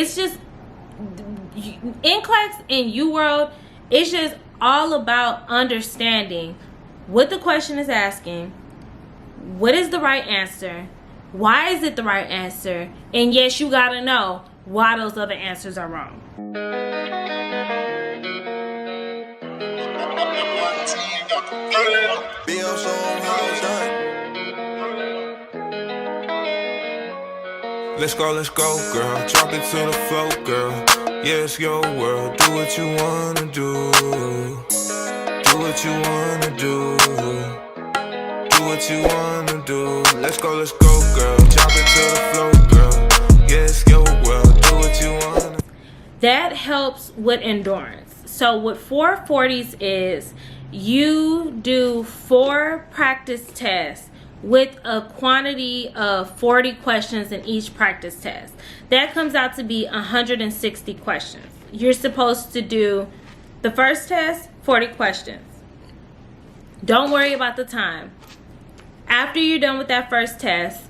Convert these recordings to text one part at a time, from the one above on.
It's just Nclex and UWORLD, it's just all about understanding what the question is asking, what is the right answer, why is it the right answer, and yes, you gotta know why those other answers are wrong. Let's go, girl. Drop it to the floor, girl. Yeah, it's your world. Do what you wanna do. Do what you wanna do. Do what you wanna do. Let's go, girl. Drop it to the floor, girl. Yeah, it's your world. Do what you wanna. That helps with endurance. So what 440s is, you do 4 practice tests with a quantity of 40 questions in each practice test. That comes out to be 160 questions. You're supposed to do the first test, 40 questions. Don't worry about the time. After you're done with that first test,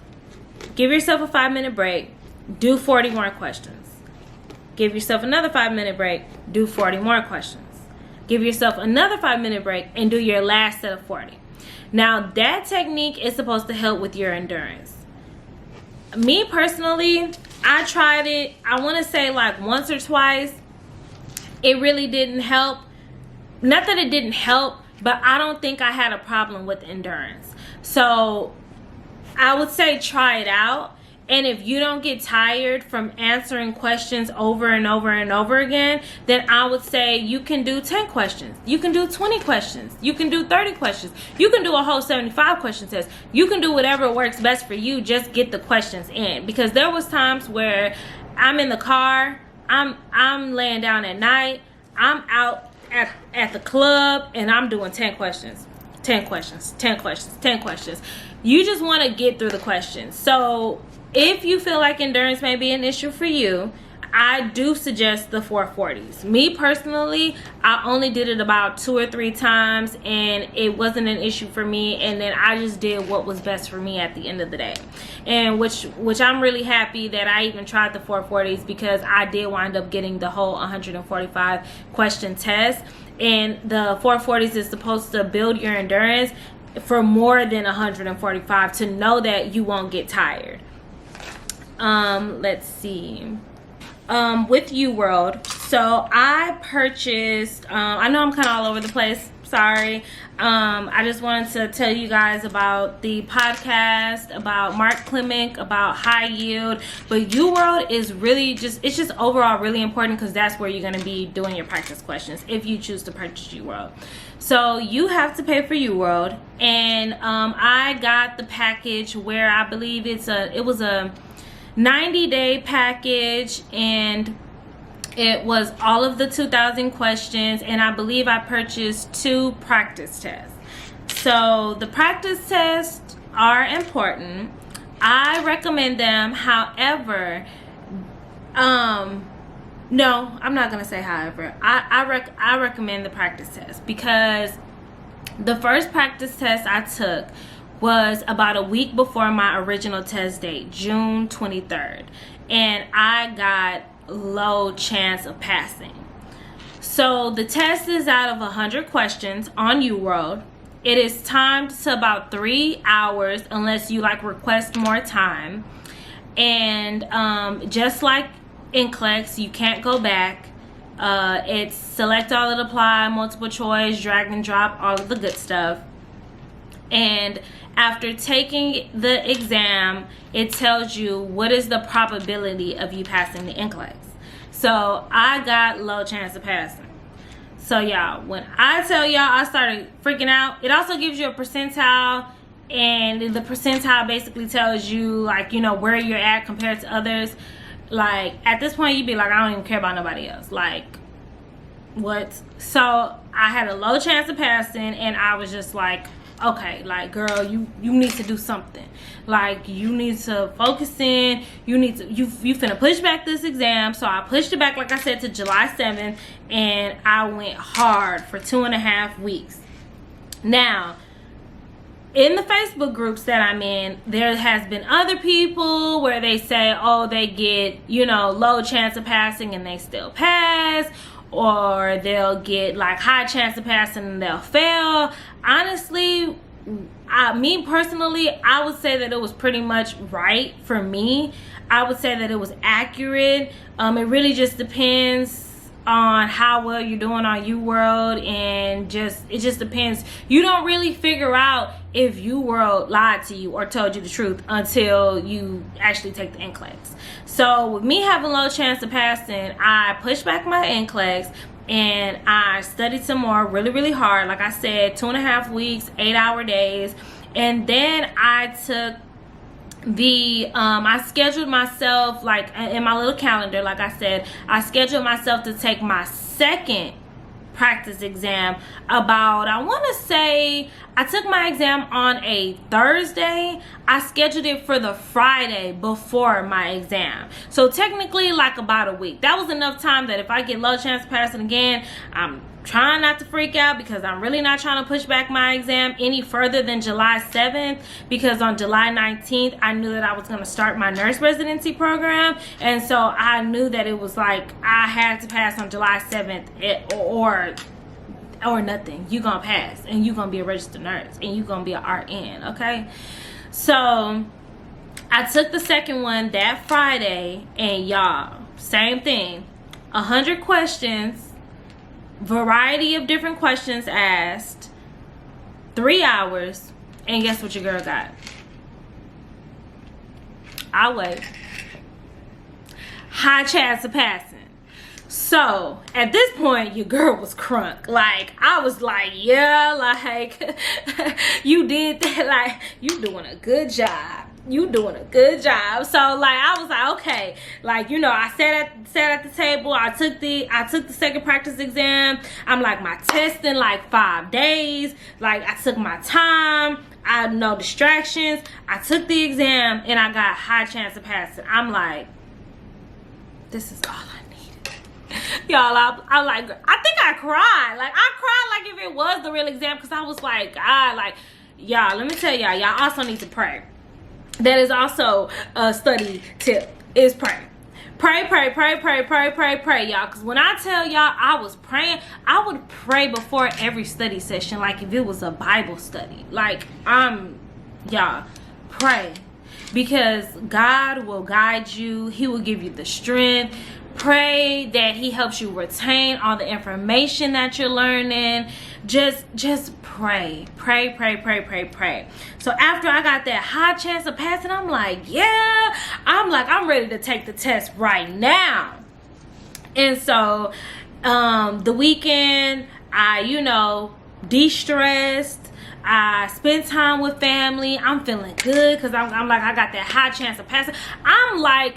give yourself a 5-minute break, do 40 more questions. Give yourself another 5-minute break, do 40 more questions. Give yourself another 5-minute break and do your last set of 40. Now, that technique is supposed to help with your endurance. Me personally, I tried it, I want to say like once or twice. It really didn't help. Not that it didn't help, but I don't think I had a problem with endurance. So I would say try it out. And if you don't get tired from answering questions over and over and over again, then I would say you can do 10 questions. You can do 20 questions. You can do 30 questions. You can do a whole 75 question test. You can do whatever works best for you. Just get the questions in. Because there was times where I'm in the car, I'm laying down at night, I'm out at the club, and I'm doing 10 questions. 10 questions, 10 questions, 10 questions. You just want to get through the questions. So if you feel like endurance may be an issue for you, I do suggest the 440s. Me personally, I only did it about 2 or 3 times and it wasn't an issue for me, and then I just did what was best for me at the end of the day. And which I'm really happy that I even tried the 440s, because I did wind up getting the whole 145 question test. And the 440s is supposed to build your endurance for more than 145 to know that you won't get tired. Let's see. With UWORLD, so I purchased, I know I'm kind of all over the place, sorry. I just wanted to tell you guys about the podcast, about Mark Clemick, about high yield, but UWORLD is really it's just overall really important, because that's where you're going to be doing your practice questions if you choose to purchase UWORLD. So you have to pay for UWORLD, and I got the package where I believe it was a 90-day package, and it was all of the 2,000 questions, and I believe I purchased 2 practice tests. So the practice tests are important. I recommend them. However, no, I'm not gonna say however. I recommend the practice test, because the first practice test I took was about a week before my original test date, June 23rd, and I got low chance of passing. So the test is out of 100 questions on UWORLD. It is timed to about 3 hours unless you request more time, and just like Nclex, you can't go back. It's select all and apply, multiple choice, drag and drop, all of the good stuff. And after taking the exam, it tells you what is the probability of you passing the Nclex. So I got low chance of passing. So y'all, when I tell y'all I started freaking out, it also gives you a percentile, and the percentile basically tells you where you're at compared to others. At this point you'd be like, I don't even care about nobody else. What? So I had a low chance of passing, and I was just like, okay, girl, you need to do something. You need to focus in. You finna push back this exam. So I pushed it back, like I said, to July 7th, and I went hard for 2.5 weeks. Now, in the Facebook groups that I'm in, there has been other people where they say, oh, they get, you know, low chance of passing and they still pass, or they'll get like high chance of passing and they'll fail. Honestly, me personally, I would say that it was pretty much right for me. I would say that it was accurate. It really just depends on how well you're doing on UWORLD, and it just depends. You don't really figure out if UWORLD lied to you or told you the truth until you actually take the Nclex. So with me having low chance of passing, I pushed back my Nclex and I studied some more really hard. Like I said, 2.5 weeks, 8-hour days. And then I took I scheduled myself, like in my little calendar, like I said, I scheduled myself to take my second practice exam about, I want to say, I took my exam on a Thursday. I scheduled it for the Friday before my exam. So technically like about a week. That was enough time that if I get low chance of passing again, I'm trying not to freak out, because I'm really not trying to push back my exam any further than July 7th, because on July 19th I knew that I was going to start my nurse residency program, and so I knew that it was like I had to pass on July 7th or nothing. You gonna pass and you gonna be a registered nurse and you gonna be an RN, okay? So I took the second one that Friday, and y'all, same thing, 100 questions, variety of different questions asked, 3 hours, and guess what your girl got? I'll wait. High chance of passing. So at this point, your girl was crunk. Like, I was like, yeah, like you did that, like you doing a good job. You doing a good job. So like I was like, okay, like, you know, I sat at the table. I took the second practice exam. I'm like, my test in like 5 days. Like, I took my time. I had no distractions. I took the exam and I got high chance of passing. I'm like, this is all I needed. Y'all, I like, I think I cried. Like, I cried like if it was the real exam, because I was like, God, like, y'all, let me tell y'all also need to pray. That is also a study tip, is pray. Pray, y'all. Because when I tell y'all I was praying, I would pray before every study session, like if it was a Bible study. Like, y'all, pray. Because God will guide you. He will give you the strength. Pray that he helps you retain all the information that you're learning. Just pray. So after I got that high chance of passing, I'm like, yeah, I'm ready to take the test right now. And so the weekend, I, you know, de-stressed. I spent time with family. I'm feeling good because I'm like, I got that high chance of passing. I'm like,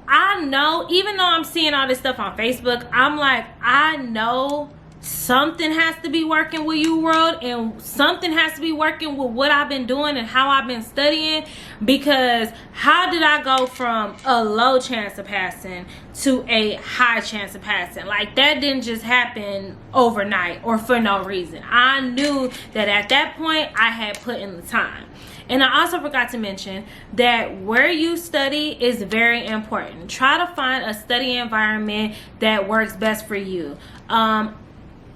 I know, even though I'm seeing all this stuff on Facebook, I'm like, I know something has to be working with UWORLD, and something has to be working with what I've been doing and how I've been studying. Because how did I go from a low chance of passing to a high chance of passing? Like, that didn't just happen overnight or for no reason. I knew that at that point I had put in the time. And I also forgot to mention that where you study is very important. Try to find a study environment that works best for you.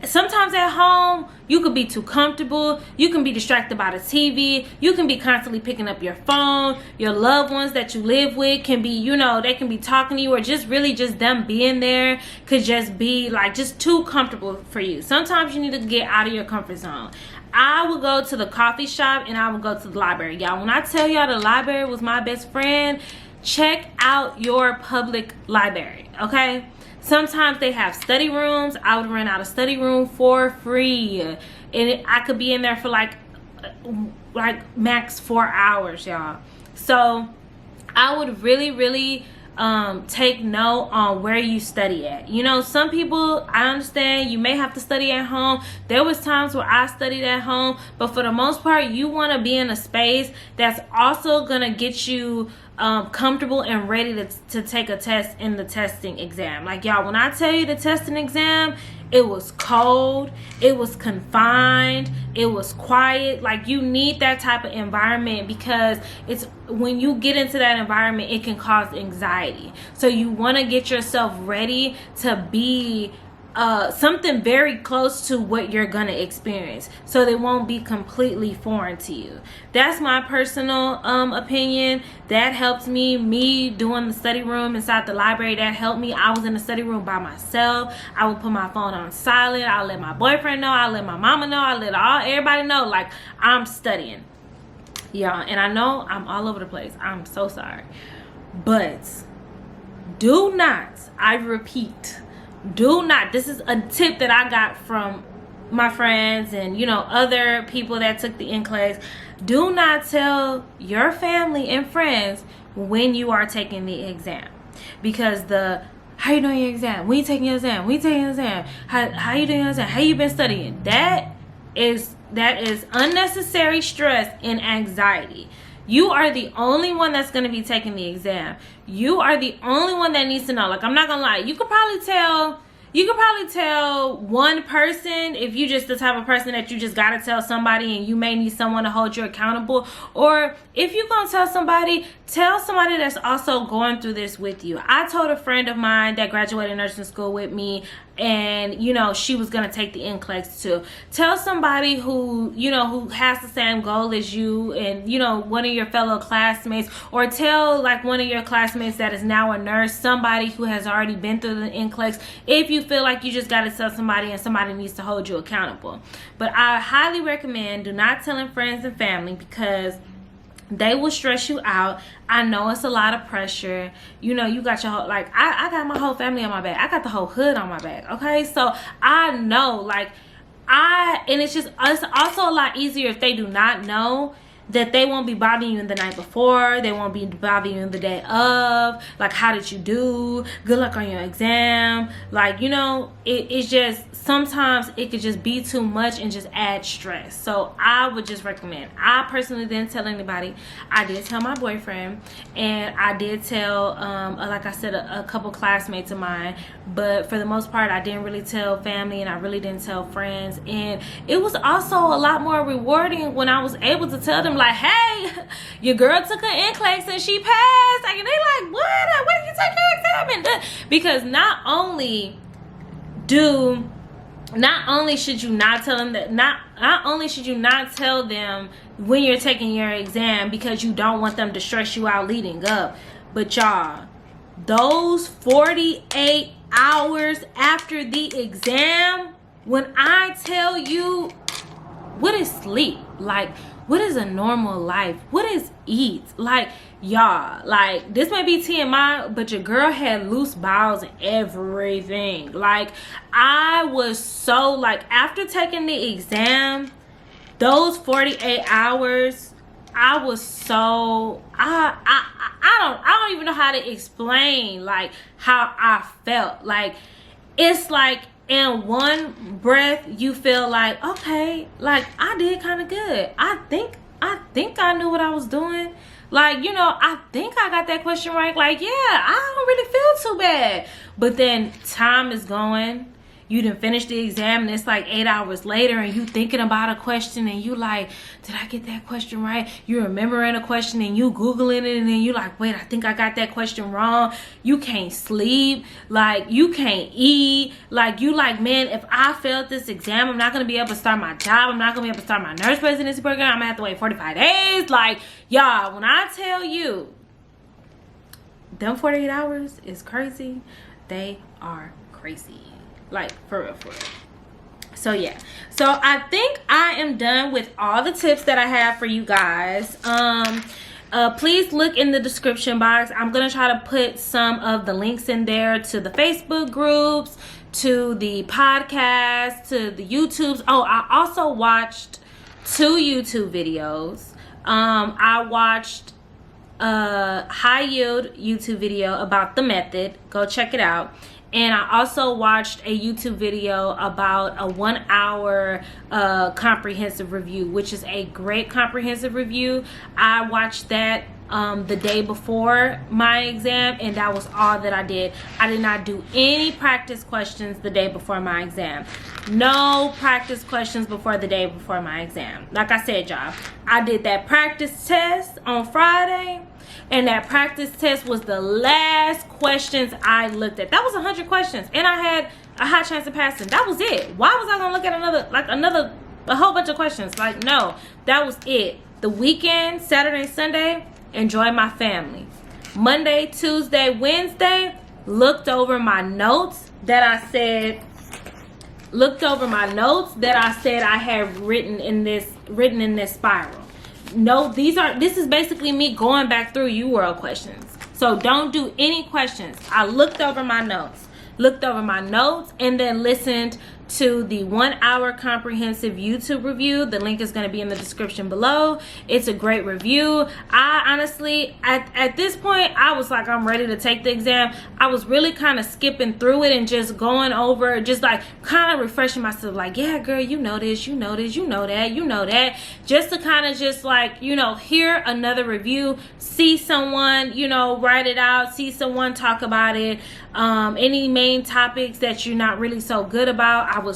Sometimes at home, you could be too comfortable. You can be distracted by the TV. You can be constantly picking up your phone. Your loved ones that you live with can be, you know, they can be talking to you, or just really just them being there could just be like just too comfortable for you. Sometimes you need to get out of your comfort zone. I would go to the coffee shop and I would go to the library. Y'all, when I tell y'all the library was my best friend, check out your public library, okay? Sometimes they have study rooms. I would rent out a study room for free. And I could be in there for like max 4 hours, y'all. So I would really take note on where you study at. You know, some people, I understand you may have to study at home. There was times where I studied at home, but for the most part, you want to be in a space that's also gonna get you comfortable and ready to take a test in the testing exam. Like, y'all, when I tell you the testing exam, it was cold, it was confined, it was quiet. Like, you need that type of environment, because it's when you get into that environment, it can cause anxiety. So you want to get yourself ready to be something very close to what you're gonna experience, so they won't be completely foreign to you. That's my personal opinion. That helps me doing the study room inside the library. That helped me. I was in the study room by myself. I would put my phone on silent. I'll let my boyfriend know, I'll let my mama know, I'll let everybody know, like, I'm studying, y'all. And I know I'm all over the place, I'm so sorry, but do not, I repeat, do not, this is a tip that I got from my friends and, you know, other people that took the Nclex. Do not tell your family and friends when you are taking the exam, because how you doing your exam? When you taking your exam? When you taking your exam? How you doing your exam? How you been studying? That is unnecessary stress and anxiety. You are the only one that's going to be taking the exam. You are the only one that needs to know. Like, I'm not going to lie. You could probably tell one person, if you just the type of person that you just got to tell somebody and you may need someone to hold you accountable. Or if you're going to tell somebody that's also going through this with you. I told a friend of mine that graduated nursing school with me, and, you know, she was going to take the Nclex too. Tell somebody who, you know, who has the same goal as you, and, you know, one of your fellow classmates, or tell, like, one of your classmates that is now a nurse, somebody who has already been through the Nclex, if you feel like you just got to tell somebody and somebody needs to hold you accountable. But I highly recommend do not telling friends and family, because they will stress you out. I know it's a lot of pressure. You know, you got your whole, like, I got my whole family on my back. I got the whole hood on my back. Okay, so I know, like, and it's also a lot easier if they do not know, that they won't be bothering you the night before. They won't be bothering you the day of. Like, how did you do? Good luck on your exam. Like, you know, it's just, sometimes it could just be too much and just add stress. So I would just recommend. I personally didn't tell anybody. I did tell my boyfriend, and I did tell, like I said, a couple classmates of mine. But for the most part, I didn't really tell family, and I really didn't tell friends. And it was also a lot more rewarding when I was able to tell them, like, hey, your girl took her Nclex and she passed. Like, and they like, what? When did you take your exam? And because not only should you not tell them that, not only should you not tell them when you're taking your exam, because you don't want them to stress you out leading up, but y'all, those 48 hours after the exam, when I tell you, what is sleep? Like, what is a normal life? What is eat? Like, y'all, like, this may be TMI, but your girl had loose bowels and everything. Like, I was so, like, after taking the exam, those 48 hours, I was so, I don't even know how to explain, like, how I felt. Like, it's like, in one breath you feel like, okay, like, I did kind of good. I think I knew what I was doing. Like, you know, I think I got that question right. Like, yeah, I don't really feel too bad. But then time is going. You done finished the exam, and it's like 8 hours later, and you thinking about a question, and you like, did I get that question right? You remembering a question, and you Googling it, and then you like, wait, I think I got that question wrong. You can't sleep. Like, you can't eat. Like, you like, man, if I failed this exam, I'm not going to be able to start my job. I'm not going to be able to start my nurse residency program. I'm going to have to wait 45 days. Like, y'all, when I tell you, them 48 hours is crazy. They are crazy. Like, for real. So yeah, so I think I am done with all the tips that I have for you guys. Please look in the description box. I'm gonna try to put some of the links in there to the Facebook groups, to the podcast, to the YouTubes. Oh, I also watched 2 YouTube videos. I watched a high yield YouTube video about the method. Go check it out. And I also watched a YouTube video about a 1 hour comprehensive review, which is a great comprehensive review. I watched that the day before my exam, and that was all that I did. I did not do any practice questions the day before my exam. No practice questions before the day before my exam. Like I said, y'all, I did that practice test on Friday, and that practice test was the last questions I looked at. That was 100 questions, and I had a high chance of passing. That was it. Why was I gonna look at a whole bunch of questions? Like, no, that was it. The weekend, Saturday, Sunday, enjoy my family. Monday, Tuesday, Wednesday, looked over my notes that I said I had written in this spiral. No, this is basically me going back through UWORLD questions. So don't do any questions. I looked over my notes, and then listened to the 1 hour comprehensive YouTube review. The link is going to be in the description below. It's a great review. I honestly, at this point, I was like, I'm ready to take the exam. I was really kind of skipping through it and just going over, just like kind of refreshing myself, like, yeah, girl, you know this, you know this, you know that, you know that, just to kind of just like, you know, hear another review, see someone, you know, write it out, see someone talk about it. Any main topics that you're not really so good about, I would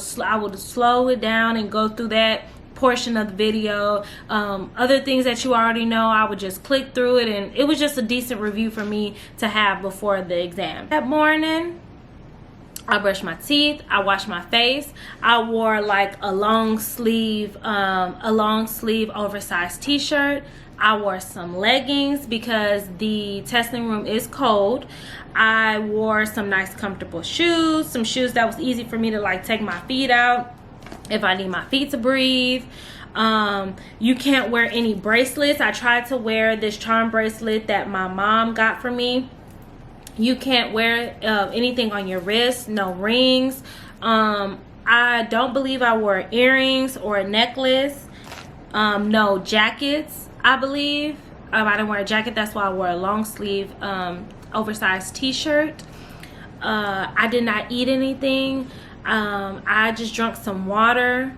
slow it down and go through that portion of the video. Other things that you already know, I would just click through it, and it was just a decent review for me to have before the exam. That morning, I brushed my teeth, I washed my face, I wore like a long sleeve oversized t-shirt. I wore some leggings because the testing room is cold. I wore some nice comfortable shoes, some shoes that was easy for me to like take my feet out if I need my feet to breathe. You can't wear any bracelets. I tried to wear this charm bracelet that my mom got for me. You can't wear anything on your wrist, no rings. I don't believe I wore earrings or a necklace. No jackets, I believe. I didn't wear a jacket, that's why I wore a long sleeve oversized t-shirt. I did not eat anything. I just drank some water.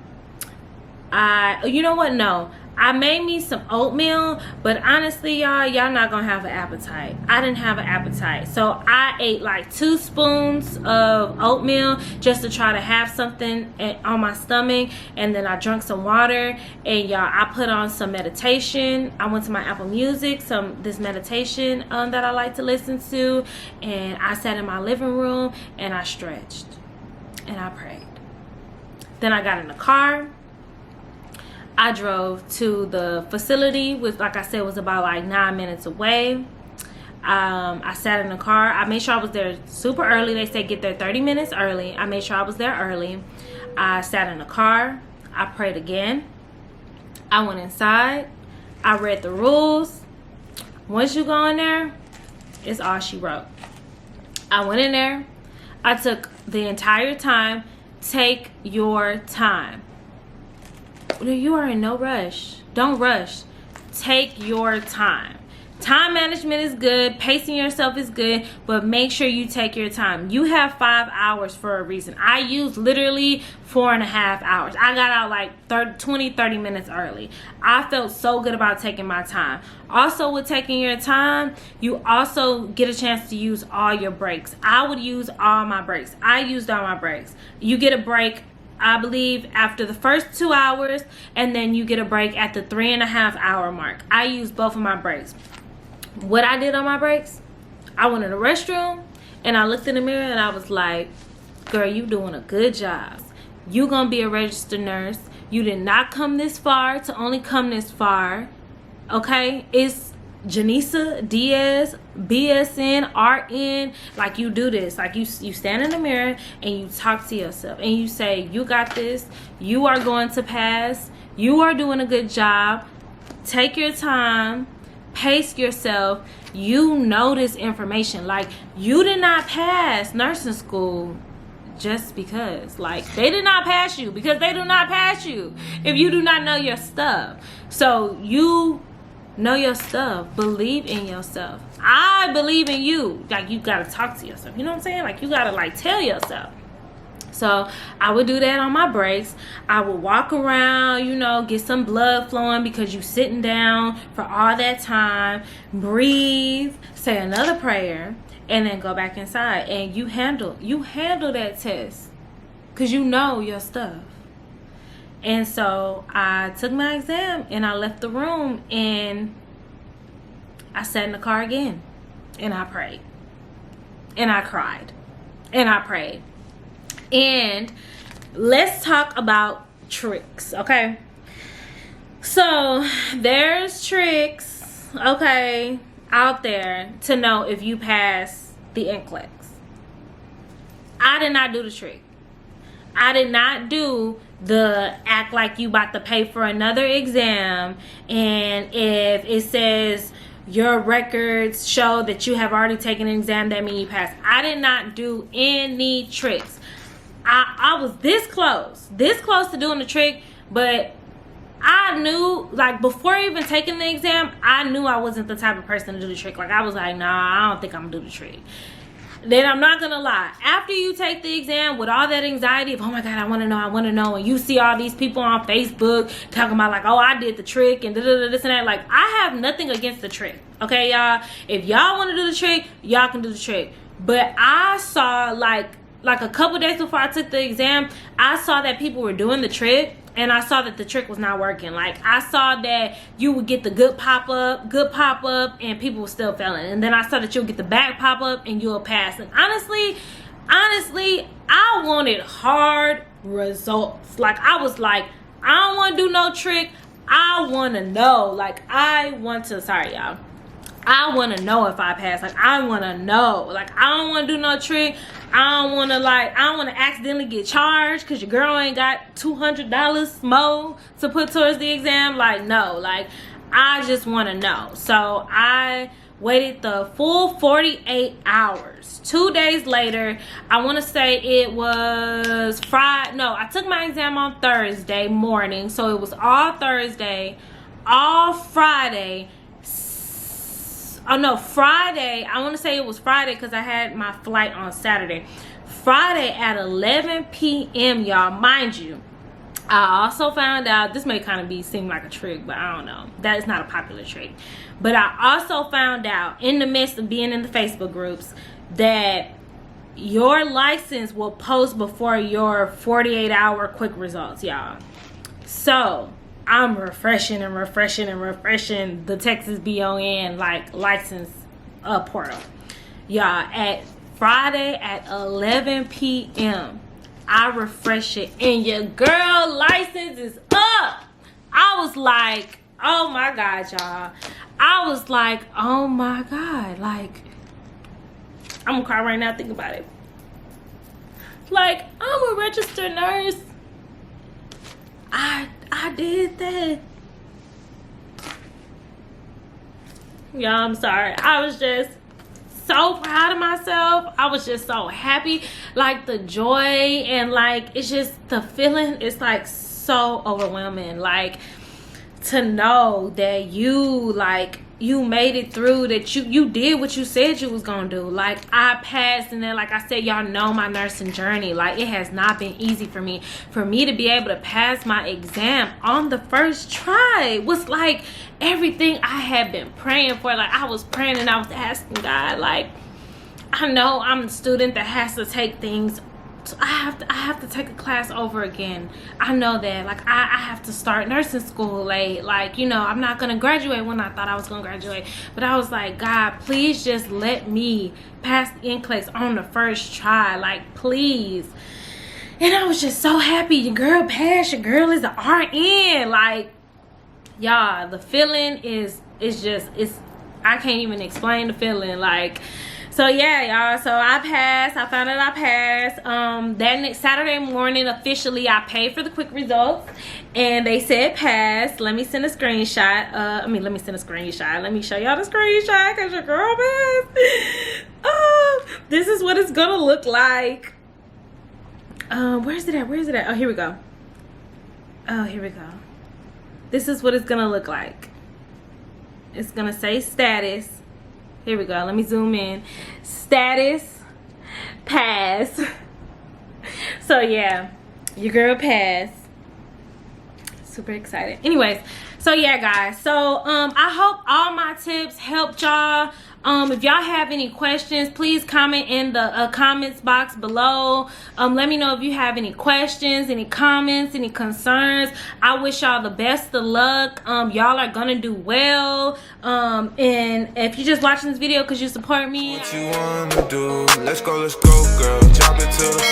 You know what? No, I made me some oatmeal, but honestly, y'all not gonna have an appetite. I didn't have an appetite, so I ate like 2 spoons of oatmeal just to try to have something on my stomach, and then I drank some water. And y'all, I put on some meditation. I went to my Apple Music, this meditation that I like to listen to, and I sat in my living room and I stretched and I prayed. Then I got in the car. I drove to the facility, which, like I said, was about like 9 minutes away. I sat in the car. I made sure I was there super early. They said get there 30 minutes early. I made sure I was there early. I sat in the car. I prayed again. I went inside. I read the rules. Once you go in there, it's all she wrote. I went in there. I took the entire time. Take your time. You are in no rush. Don't rush. Take your time. Time management is good. Pacing yourself is good, but make sure you take your time. You have 5 hours for a reason. I used literally 4.5 hours. I got out like 30 minutes early. I felt so good about taking my time. Also, with taking your time, you also get a chance to use all your breaks. I would use all my breaks. I used all my breaks. You get a break, I believe, after the first 2 hours, and then you get a break at the 3.5 hour mark. I used both of my breaks. What I did on my breaks, I went in the restroom and I looked in the mirror and I was like, girl, you doing a good job. You gonna be a registered nurse. You did not come this far to only come this far. Okay? It's Jenissa, Diaz, BSN, RN. Like, you do this. Like, you stand in the mirror and you talk to yourself and you say, you got this. You are going to pass. You are doing a good job. Take your time. Pace yourself. You know this information. Like, you did not pass nursing school just because. Like, they did not pass you because they do not pass you if you do not know your stuff. So you know your stuff. Believe in yourself. I believe in you. Like, you gotta talk to yourself. You know what I'm saying? Like, you gotta like tell yourself. So I would do that on my breaks. I would walk around, you know, get some blood flowing because you sitting down for all that time, breathe, say another prayer, and then go back inside. And you handle that test because you know your stuff. And so I took my exam and I left the room and I sat in the car again and I prayed and I cried and I prayed. And let's talk about tricks, okay? So there's tricks, okay, out there to know if you pass the Nclex. I did not do the trick. I did not do the act like you about to pay for another exam, and if it says your records show that you have already taken an exam, that means you passed. I did not do any tricks. I was this close to doing the trick, but I knew, like, before even taking the exam, I knew I wasn't the type of person to do the trick. Like, I was like, nah, I don't think I'm gonna do the trick. Then I'm not gonna lie, after you take the exam with all that anxiety of, oh my God, I want to know, and you see all these people on Facebook talking about like, oh, I did the trick and this and that. Like, I have nothing against the trick, okay, y'all? If y'all want to do the trick, y'all can do the trick. But I saw like a couple days before I took the exam, I saw that people were doing the trick, and I saw that the trick was not working. Like, I saw that you would get the good pop-up, and people were still failing. And then I saw that you'll get the bad pop-up, and you'll pass. And honestly, I wanted hard results. Like, I was like, I don't want to do no trick. I want to know. Like, I want to know if I pass. Like, I want to know. Like, I don't want to do no trick. I don't want to accidentally get charged because your girl ain't got $200 more to put towards the exam. Like, no. Like, I just want to know. So I waited the full 48 hours. 2 days later, I want to say it was Friday. No, I took my exam on Thursday morning. So it was all Thursday, all Friday. Oh no, Friday. I want to say it was Friday because I had my flight on Saturday. Friday at 11 p.m. y'all. Mind you, I also found out, this may kind of seem like a trick, but I don't know. That is not a popular trick. But I also found out in the midst of being in the Facebook groups that your license will post before your 48-hour quick results, y'all. So I'm refreshing the Texas BON like license portal, y'all. At Friday at 11 p.m. I refresh it and your girl license is up. I was like, oh my God, y'all. I was like, oh my God. Like, I'm gonna cry right now thinking about it. Like, I'm a registered nurse. I did that. Y'all, I'm sorry. I was just so proud of myself. I was just so happy. Like, the joy and like, it's just the feeling is like so overwhelming. Like, to know that you made it through, that you did what you said you was gonna do. Like, I passed, and then like I said, y'all know my nursing journey. Like, it has not been easy for me. For me to be able to pass my exam on the first try was like everything I had been praying for. Like, I was praying and I was asking God, like, I know I'm the student that has to take things. I have to take a class over again. I know that. Like, I have to start nursing school late. Like, you know, I'm not gonna graduate when I thought I was gonna graduate. But I was like, God, please just let me pass the Nclex on the first try. Like, please. And I was just so happy. Your girl passed. Your girl is an RN. Like, y'all, the feeling is I can't even explain the feeling. Like, so yeah, y'all. So I passed. I found out I passed. That next Saturday morning, officially, I paid for the quick results, and they said pass. Let me send a screenshot. Let me send a screenshot. Let me show y'all the screenshot because your girl passed. Oh, this is what it's gonna look like. Where's it at? Oh, here we go. This is what it's gonna look like. It's gonna say status. Here we go. Let me zoom in. Status pass. So So yeah, your girl passed. Super excited. Anyways, so yeah guys, so I hope all my tips helped y'all. If y'all have any questions, please comment in the comments box below. Let me know if you have any questions, any comments, any concerns. I wish y'all the best of luck. Y'all are gonna do well. And if you're just watching this video because you support me, what you wanna do? Let's go, girl. Drop it to the